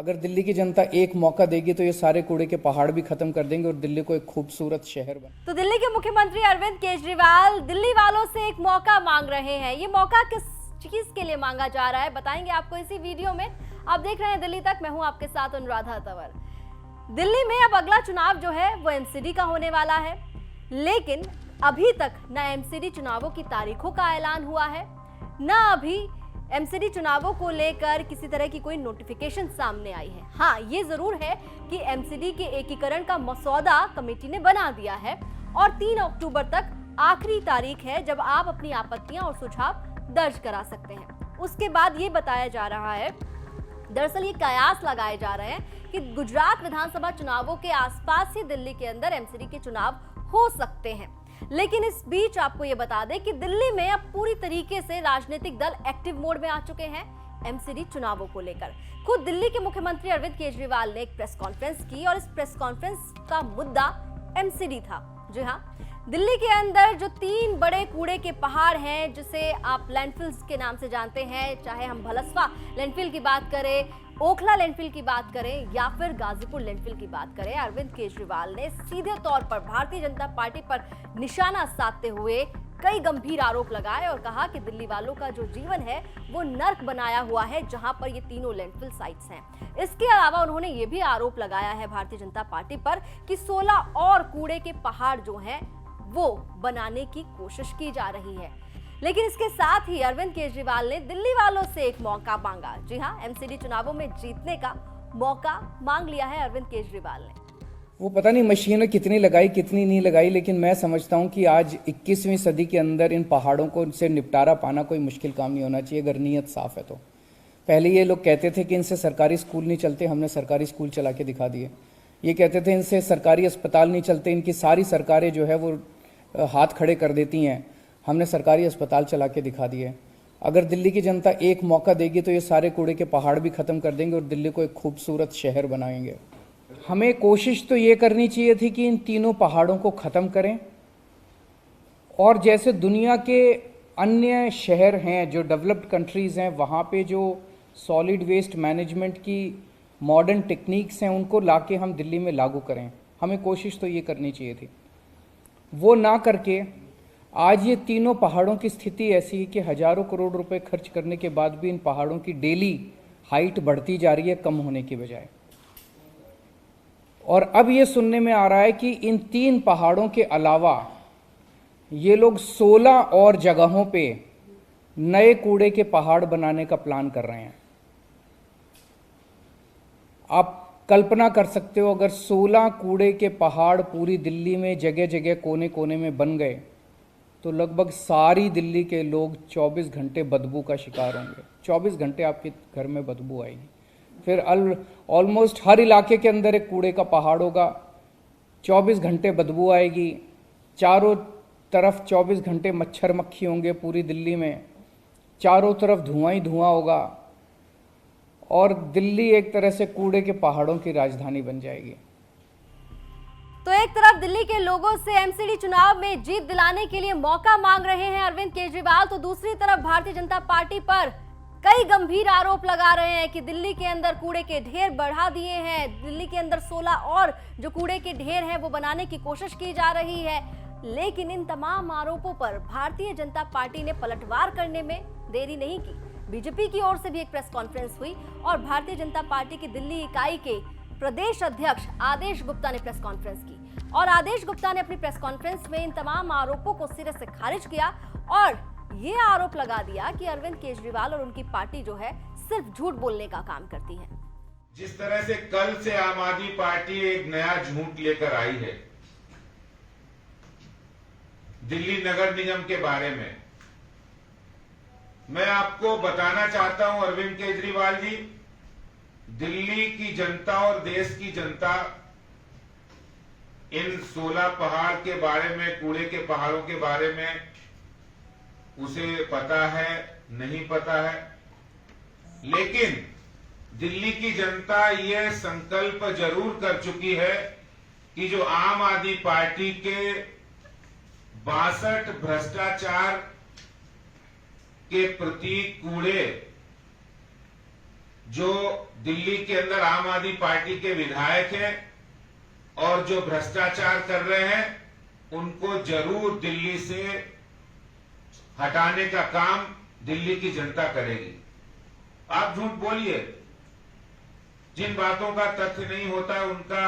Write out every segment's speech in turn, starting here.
अगर दिल्ली की जनता एक मौका देगी तो ये सारे कूड़े के पहाड़ भी खत्म कर देंगे और दिल्ली को एक खूबसूरत शहर बना। तो दिल्ली के मुख्यमंत्री अरविंद केजरीवाल दिल्ली वालों से एक मौका मांग रहे हैं। ये मौका किस चीज के लिए मांगा जा रहा है बताएंगे आपको इसी वीडियो में। आप देख रहे हैं दिल्ली तक, मैं हूं आपके साथ अनुराधा तंवर। दिल्ली में अब अगला चुनाव जो है वो एमसीडी का होने वाला है, लेकिन अभी तक न एमसीडी चुनावों की तारीखों का ऐलान हुआ है, न अभी एमसीडी चुनावों को लेकर किसी तरह की कोई नोटिफिकेशन सामने आई है। हाँ, ये जरूर है कि एमसीडी के एकीकरण का मसौदा कमेटी ने बना दिया है और 3 अक्टूबर तक आखिरी तारीख है जब आप अपनी आपत्तियां और सुझाव दर्ज करा सकते हैं। उसके बाद ये बताया जा रहा है, दरअसल ये कयास लगाए जा रहे हैं कि गुजरात विधानसभा चुनावों के आसपास ही दिल्ली के अंदर एमसीडी के चुनाव हो सकते हैं। लेकिन इस बीच आपको ये बता दें कि दिल्ली में अब पूरी तरीके से राजनीतिक दल एक्टिव मोड में आ चुके हैं एमसीडी चुनावों को लेकर। खुद दिल्ली के मुख्यमंत्री अरविंद केजरीवाल ने एक प्रेस कॉन्फ्रेंस की और इस प्रेस कॉन्फ्रेंस का मुद्दा एमसीडी था। जी हाँ, दिल्ली के अंदर जो 3 बड़े कूड़े के पहाड़ हैं, जिसे आप लैंडफिल्स के नाम से जानते हैं, चाहे हम भलसवा लैंडफिल की बात करें, ओखला लैंडफिल की बात करें या फिर गाजीपुर लैंडफिल की बात करें, अरविंद केजरीवाल ने सीधे तौर पर भारतीय जनता पार्टी पर निशाना साधते हुए कई गंभीर आरोप लगाए और कहा कि दिल्ली वालों का जो जीवन है वो नर्क बनाया हुआ है, जहां पर ये तीनों लैंडफिल साइट्स हैं। इसके अलावा उन्होंने ये भी आरोप लगाया है भारतीय जनता पार्टी पर कि 16 और कूड़े के पहाड़ जो हैं वो बनाने की कोशिश की जा रही है। लेकिन इसके साथ ही अरविंद केजरीवाल ने दिल्ली वालों से एक मौका मांगा। जी हाँ, एमसीडी चुनावों में जीतने का मौका मांग लिया है अरविंद केजरीवाल ने। वो पता नहीं मशीनें कितनी लगाई कितनी नहीं लगाई, लेकिन मैं समझता हूँ कि आज 21वीं सदी के अंदर इन पहाड़ों को से निपटारा पाना कोई मुश्किल काम नहीं होना चाहिए अगर नीयत साफ है तो। पहले ये लोग कहते थे कि इनसे सरकारी स्कूल नहीं चलते, हमने सरकारी स्कूल चला के दिखा दिए। ये कहते थे इनसे सरकारी अस्पताल नहीं चलते, इनकी सारी सरकारें जो है वो हाथ खड़े कर देती हैं, हमने सरकारी अस्पताल चला के दिखा दिए। अगर दिल्ली की जनता एक मौका देगी तो ये सारे कूड़े के पहाड़ भी खत्म कर देंगे और दिल्ली को एक खूबसूरत शहर बनाएंगे। हमें कोशिश तो ये करनी चाहिए थी कि इन तीनों पहाड़ों को ख़त्म करें और जैसे दुनिया के अन्य शहर हैं जो डेवलप्ड कंट्रीज़ हैं, वहाँ पे जो सॉलिड वेस्ट मैनेजमेंट की मॉडर्न टेक्निक्स हैं उनको लाके हम दिल्ली में लागू करें। हमें कोशिश तो ये करनी चाहिए थी, वो ना करके आज ये तीनों पहाड़ों की स्थिति ऐसी है कि हज़ारों करोड़ रुपए खर्च करने के बाद भी इन पहाड़ों की डेली हाइट बढ़ती जा रही है कम होने की बजाय। और अब ये सुनने में आ रहा है कि इन 3 पहाड़ों के अलावा ये लोग 16 और जगहों पे नए कूड़े के पहाड़ बनाने का प्लान कर रहे हैं। आप कल्पना कर सकते हो, अगर 16 कूड़े के पहाड़ पूरी दिल्ली में जगह जगह कोने कोने में बन गए तो लगभग सारी दिल्ली के लोग 24 घंटे बदबू का शिकार होंगे। 24 घंटे आपके घर में बदबू आएगी। फिर ऑलमोस्ट हर इलाके के अंदर एक कूड़े का पहाड़ होगा, 24 घंटे बदबू आएगी, चारों तरफ 24 घंटे मच्छर मक्खी होंगे पूरी दिल्ली में, चारों तरफ धुआं ही धुआं होगा और दिल्ली एक तरह से कूड़े के पहाड़ों की राजधानी बन जाएगी। तो एक तरफ दिल्ली के लोगों से एमसीडी चुनाव में जीत दिलाने के लिए मौका मांग रहे हैं अरविंद केजरीवाल, तो दूसरी तरफ भारतीय जनता पार्टी पर कई गंभीर आरोप लगा रहे हैं कि दिल्ली के अंदर कूड़े के ढेर बढ़ा दिए हैं, दिल्ली के अंदर 16 और जो कूड़े के ढेर हैं वो बनाने की कोशिश की जा रही है। लेकिन इन तमाम आरोपों पर भारतीय जनता पार्टी ने पलटवार करने में देरी नहीं की। बीजेपी की ओर से भी एक प्रेस कॉन्फ्रेंस हुई और भारतीय जनता पार्टी की दिल्ली इकाई के प्रदेश अध्यक्ष आदेश गुप्ता ने प्रेस कॉन्फ्रेंस की और आदेश गुप्ता ने अपनी प्रेस कॉन्फ्रेंस में इन तमाम आरोपों को सिरे से खारिज किया और ये आरोप लगा दिया कि अरविंद केजरीवाल और उनकी पार्टी जो है सिर्फ झूठ बोलने का काम करती है। जिस तरह से कल से आम आदमी पार्टी एक नया झूठ लेकर आई है दिल्ली नगर निगम के बारे में, मैं आपको बताना चाहता हूं अरविंद केजरीवाल जी, दिल्ली की जनता और देश की जनता इन 16 पहाड़ के बारे में, कूड़े के पहाड़ों के बारे में उसे पता है नहीं पता है, लेकिन दिल्ली की जनता यह संकल्प जरूर कर चुकी है कि जो आम आदमी पार्टी के 62 भ्रष्टाचार के प्रतीक कूड़े जो दिल्ली के अंदर आम आदमी पार्टी के विधायक हैं और जो भ्रष्टाचार कर रहे हैं उनको जरूर दिल्ली से हटाने का काम दिल्ली की जनता करेगी। आप झूठ बोलिए, जिन बातों का तथ्य नहीं होता उनका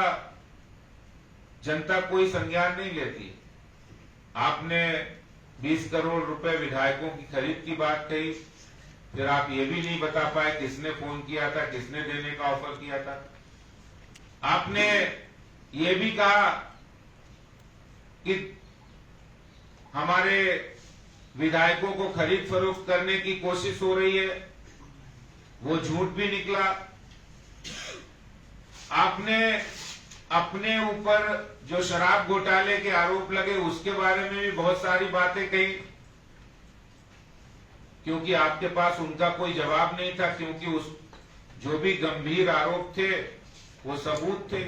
जनता कोई संज्ञान नहीं लेती। आपने 20 करोड़ रुपए विधायकों की खरीद की बात कही, फिर आप ये भी नहीं बता पाए किसने फोन किया था, किसने देने का ऑफर किया था। आपने ये भी कहा कि हमारे विधायकों को खरीद फरोख्त करने की कोशिश हो रही है, वो झूठ भी निकला। आपने अपने ऊपर जो शराब घोटाले के आरोप लगे उसके बारे में भी बहुत सारी बातें कही, क्योंकि आपके पास उनका कोई जवाब नहीं था, क्योंकि उस जो भी गंभीर आरोप थे वो सबूत थे।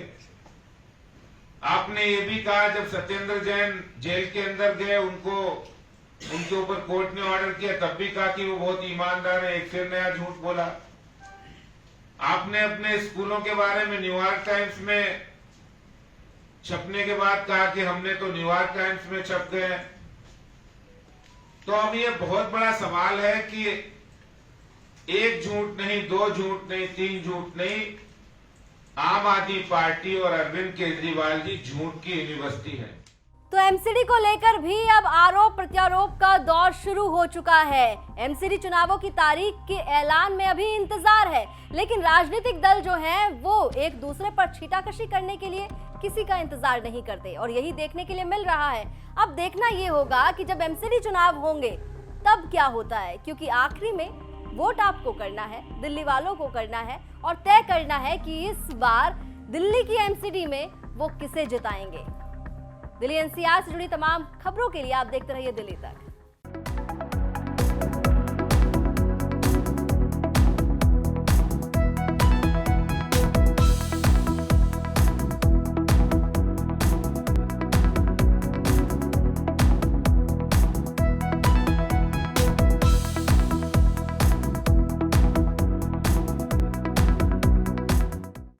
आपने ये भी कहा जब सत्येंद्र जैन जेल के अंदर गए उनके ऊपर कोर्ट ने ऑर्डर किया, तब भी कहा कि वो बहुत ईमानदार है। एक फिर नया झूठ बोला। आपने अपने स्कूलों के बारे में न्यूयॉर्क टाइम्स में छपने के बाद कहा कि हमने तो न्यूयॉर्क टाइम्स में छप गए। तो अब ये बहुत बड़ा सवाल है कि एक झूठ नहीं, 2 झूठ नहीं, 3 झूठ नहीं, आम आदमी पार्टी और अरविंद केजरीवाल जी झूठ की यूनिवर्सिटी है। तो एमसीडी को लेकर भी अब आरोप प्रत्यारोप का दौर शुरू हो चुका है। एमसीडी चुनावों की तारीख के ऐलान में अभी इंतजार है, लेकिन राजनीतिक दल जो हैं वो एक दूसरे पर छीटाकशी करने के लिए किसी का इंतजार नहीं करते और यही देखने के लिए मिल रहा है। अब देखना ये होगा कि जब एमसीडी चुनाव होंगे तब क्या होता है, क्योंकि आखिरी में वोट आपको करना है, दिल्ली वालों को करना है और तय करना है कि इस बार दिल्ली की एमसीडी में वो किसे जिताएंगे। दिल्ली एनसीआर से जुड़ी तमाम खबरों के लिए आप देखते रहिए दिल्ली तक।